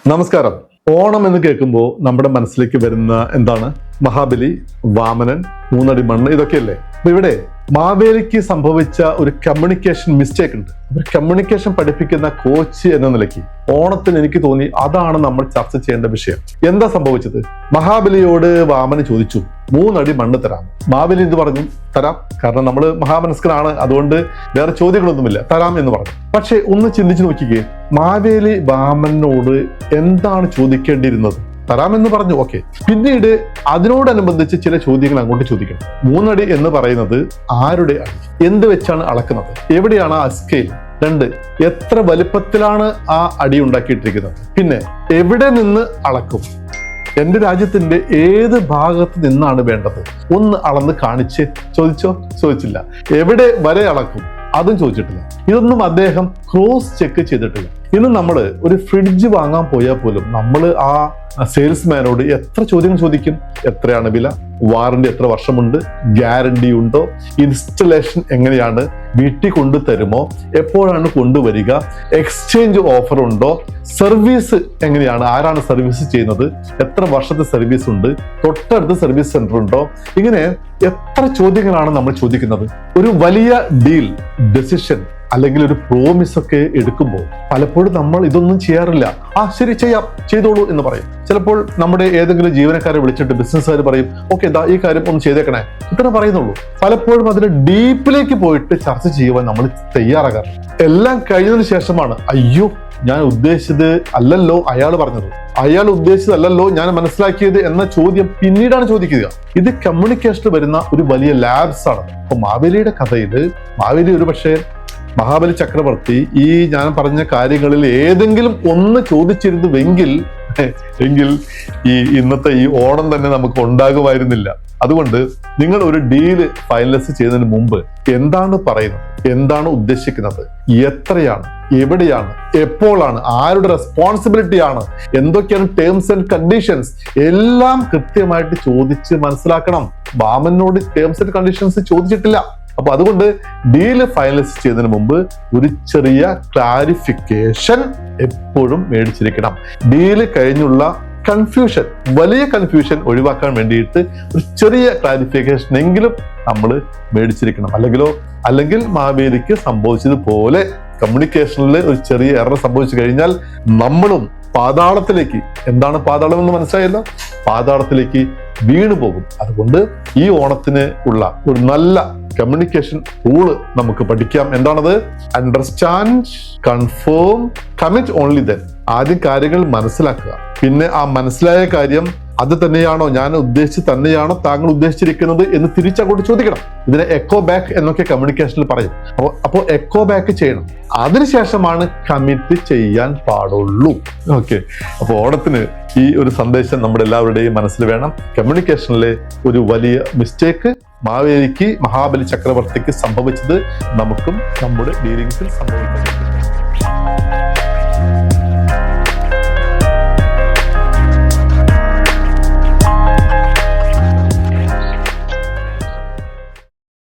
നമസ്കാരം. ഓണം എന്ന് കേൾക്കുമ്പോൾ നമ്മുടെ മനസ്സിലേക്ക് വരുന്ന എന്താണ്? മഹാബലി, വാമനൻ, മൂന്നടി മണ്ണ്, ഇതൊക്കെയല്ലേ. അപ്പൊ ഇവിടെ മാവേലിക്ക് സംഭവിച്ച ഒരു കമ്മ്യൂണിക്കേഷൻ മിസ്റ്റേക്ക് ഉണ്ട്. ഒരു കമ്മ്യൂണിക്കേഷൻ പഠിപ്പിക്കുന്ന കോച്ച് എന്ന നിലയ്ക്ക് ഓണത്തിന് എനിക്ക് തോന്നി അതാണ് നമ്മൾ ചർച്ച ചെയ്യേണ്ട വിഷയം. എന്താ സംഭവിച്ചത്? മഹാബലിയോട് വാമനൻ ചോദിച്ചു, 3 അടി മണ്ണ് തരാം. മാവേലി എന്ത് പറഞ്ഞു? തരാം. കാരണം നമ്മൾ മഹാമനസ്കനാണ്, അതുകൊണ്ട് വേറെ ചോദ്യങ്ങളൊന്നുമില്ല, തരാം എന്ന് പറഞ്ഞു. പക്ഷെ ഒന്ന് ചിന്തിച്ചു നോക്കിക്കേ, മാവേലി വാമനോട് എന്താണ് ചോദിക്കേണ്ടിയിരുന്നത്? തരാമെന്ന് പറഞ്ഞു, ഓക്കെ. പിന്നീട് അതിനോടനുബന്ധിച്ച് ചില ചോദ്യങ്ങൾ അങ്ങോട്ട് ചോദിക്കണം. 3 അടി എന്ന് പറയുന്നത് ആരുടെ അടി? എന്ത് വെച്ചാണ് അളക്കുന്നത്? എവിടെയാണ് ആ സ്കെയിൽ? 2, എത്ര വലിപ്പത്തിലാണ് ആ അടി ഉണ്ടാക്കിയിട്ടിരിക്കുന്നത്? പിന്നെ എവിടെ നിന്ന് അളക്കും? എന്റെ രാജ്യത്തിന്റെ ഏത് ഭാഗത്ത് നിന്നാണ് വേണ്ടത്? ഒന്ന് അളന്ന് കാണിച്ച് ചോദിച്ചില്ല. എവിടെ വരെ അളക്കും? അതും ചോദിച്ചിട്ടില്ല. ഇതൊന്നും അദ്ദേഹം ക്രോസ് ചെക്ക് ചെയ്തിട്ടില്ല. ഇന്ന് നമ്മൾ ഒരു ഫ്രിഡ്ജ് വാങ്ങാൻ പോയാൽ പോലും നമ്മൾ ആ സെയിൽസ്മാനോട് എത്ര ചോദ്യങ്ങൾ ചോദിക്കും? എത്രയാണ് വില? വാറണ്ടി എത്ര വർഷമുണ്ട്? ഗ്യാരണ്ടി ഉണ്ടോ? ഇൻസ്റ്റലേഷൻ എങ്ങനെയാണ്? വീട്ടിൽ കൊണ്ടുതരുമോ? എപ്പോഴാണ് കൊണ്ടുവരിക? എക്സ്ചേഞ്ച് ഓഫർ ഉണ്ടോ? സർവീസ് എങ്ങനെയാണ്? ആരാണ് സർവീസ് ചെയ്യുന്നത്? എത്ര വർഷത്തെ സർവീസ് ഉണ്ട്? തൊട്ടടുത്ത് സർവീസ് സെന്റർ ഉണ്ടോ? ഇങ്ങനെ എത്ര ചോദ്യങ്ങളാണ് നമ്മൾ ചോദിക്കുന്നത്. ഒരു വലിയ ഡീൽ, ഡെസിഷൻ അല്ലെങ്കിൽ ഒരു പ്രോമിസ് ഒക്കെ എടുക്കുമ്പോൾ പലപ്പോഴും നമ്മൾ ഇതൊന്നും ചെയ്യാറില്ല. ശരി, ചെയ്തോളൂ എന്ന് പറയും. ചിലപ്പോൾ നമ്മുടെ ഏതെങ്കിലും ജീവനക്കാരെ വിളിച്ചിട്ട് ബിസിനസ്സുകാർ പറയും, ഓക്കെ, ഈ കാര്യം ഒന്ന് ചെയ്തേക്കണേ, ഇത്ര പറയുന്നുള്ളൂ. പലപ്പോഴും അതിന് ഡീപ്പിലേക്ക് പോയിട്ട് ചർച്ച ചെയ്യുവാൻ നമ്മൾ തയ്യാറാകാറില്ല. എല്ലാം കഴിഞ്ഞതിന് ശേഷമാണ്, അയ്യോ, ഞാൻ ഉദ്ദേശിച്ചത് അല്ലല്ലോ അയാൾ പറഞ്ഞത്, അയാൾ ഉദ്ദേശിച്ചതല്ലോ ഞാൻ മനസ്സിലാക്കിയത് എന്ന ചോദ്യം പിന്നീടാണ് ചോദിക്കുക. ഇത് കമ്മ്യൂണിക്കേഷന് വരുന്ന ഒരു വലിയ ലാബ്സ് ആണ്. അപ്പൊ മാവേലിയുടെ കഥയിൽ മാവേലി ഒരു പക്ഷേ മഹാബലി ചക്രവർത്തി ഈ ഞാൻ പറഞ്ഞ കാര്യങ്ങളിൽ ഏതെങ്കിലും ഒന്ന് ചോദിച്ചിരുന്നുവെങ്കിൽ ഈ ഇന്നത്തെ ഈ ഓണം തന്നെ നമുക്ക് ഉണ്ടാകുമായിരുന്നില്ല. അതുകൊണ്ട് നിങ്ങൾ ഒരു ഡീല് ഫൈനലൈസ് ചെയ്യുന്നതിന് മുമ്പ് എന്താണ് പറയുന്നത്, എന്താണ് ഉദ്ദേശിക്കുന്നത്, എത്രയാണ്, എവിടെയാണ്, എപ്പോഴാണ്, ആരുടെ റെസ്പോൺസിബിലിറ്റി ആണ്, എന്തൊക്കെയാണ് ടേംസ് ആൻഡ് കണ്ടീഷൻസ്, എല്ലാം കൃത്യമായിട്ട് ചോദിച്ച് മനസ്സിലാക്കണം. വാമനോട് ടേംസ് ആൻഡ് കണ്ടീഷൻസ് ചോദിച്ചിട്ടില്ല. അപ്പൊ അതുകൊണ്ട് ഡീല് ഫൈനലൈസ് ചെയ്യുന്നതിന് മുമ്പ് ഒരു ചെറിയ ക്ലാരിഫിക്കേഷൻ എപ്പോഴും മേടിച്ചിരിക്കണം. ഡീല് കഴിഞ്ഞുള്ള കൺഫ്യൂഷൻ, വലിയ കൺഫ്യൂഷൻ ഒഴിവാക്കാൻ വേണ്ടിയിട്ട് ഒരു ചെറിയ ക്ലാരിഫിക്കേഷൻ എങ്കിലും നമ്മൾ മേടിച്ചിരിക്കണം. അല്ലെങ്കിൽ മാവേലിക്ക് സംഭവിച്ചതുപോലെ കമ്മ്യൂണിക്കേഷനിൽ ഒരു ചെറിയ എറർ സംഭവിച്ചു കഴിഞ്ഞാൽ നമ്മളും പാതാളത്തിലേക്ക്, എന്താണ് പാതാളം എന്ന് മനസ്സിലായല്ലോ, പാതാളത്തിലേക്ക് വീണു പോകും. അതുകൊണ്ട് ഈ ഓണത്തിന് ഉള്ള ഒരു നല്ല കമ്മ്യൂണിക്കേഷൻ റൂള് നമുക്ക് പഠിക്കാം. എന്താണത്? Understand, confirm, commit only then. ആദ്യം കാര്യങ്ങൾ മനസ്സിലാക്കുക. പിന്നെ ആ മനസ്സിലായ കാര്യം അത് തന്നെയാണോ, ഞാൻ ഉദ്ദേശിച്ച് തന്നെയാണോ താങ്കൾ ഉദ്ദേശിച്ചിരിക്കുന്നത് എന്ന് തിരിച്ചങ്ങോട്ട് ചോദിക്കണം. ഇതിനെ എക്കോ ബാക്ക് എന്നൊക്കെ കമ്മ്യൂണിക്കേഷനിൽ പറയും. അപ്പോൾ എക്കോ ബാക്ക് ചെയ്യണം. അതിനുശേഷമാണ് കമ്മിറ്റ് ചെയ്യാൻ പാടുള്ളൂ. ഓക്കെ. അപ്പോൾ ഓണത്തിന് ഈ ഒരു സന്ദേശം നമ്മുടെ എല്ലാവരുടെയും മനസ്സിൽ വേണം. കമ്മ്യൂണിക്കേഷനിലെ ഒരു വലിയ മിസ്റ്റേക്ക് മഹാബലി ചക്രവർത്തിക്ക് സംഭവിച്ചത് നമുക്കും നമ്മുടെ ഡീലിംഗ്സിൽ സംഭവിക്കുന്നു.